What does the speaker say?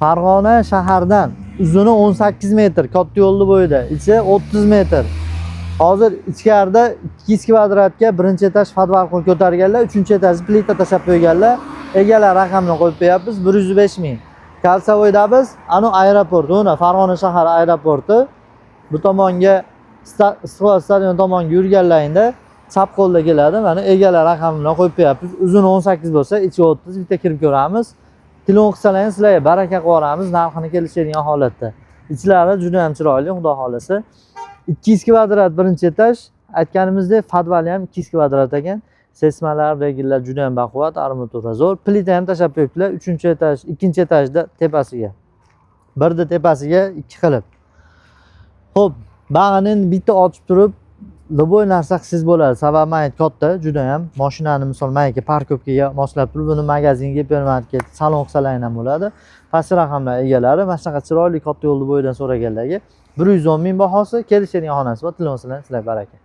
Farg'ona shahardan uzuni 18 metr, katta yo'lni bo'yida, ichi 30 metr. Hozir ichkarida 200 kvadratga birinchi etaj podvalni ko'targanlar, uchinchi etajni plita tashab qo'yganlar. Egalar raqamini qo'yib qo'yapmiz, 105 ming. Kalsavoyda biz ana aeroport, uni Farg'ona shahar aeroporti. Bu tomonga Istiqlol stadion tomonga yurganlaringda chap qo'lda keladi. Mana egalar raqamini qo'yib qo'yapmiz. Uzuni 18 bo'lsa, ichi 30, bitta kirib ko'ramiz. Telefon qilsalaringiz sizlarga baraka qilib yuboramiz, narxini kelishadigan holatda. Ichlari juda ham chiroyli, xudo xolasa. 200 kvadrat birinchi etaj, aytganimizdek, podvali ham 200 kvadrat ekan. Sesmalar, regellar juda ham baquvvat, armatura zo'r. Plita ham tashab qo'yibdilar, 3-etaj, 2-etajda tepasiga. Birda tepasiga 2 qilib. Xo'p, bag'ini bitta ochib turib, Loboy narsa qilsangiz bo'ladi. Sababi mayt katta, juda ham. Mashinani misol mayga parkovkaga moslab turib, buni magazinga, supermarket, salon qilsalaring ham bo'ladi. Past raqamlar egalari, mana shunaqa chiroyli katta yo'lni bo'yidan so'raganlarga 110 ming bahosi, kelishadigan xonasi bor. Telefon qiling, sizlar baraka.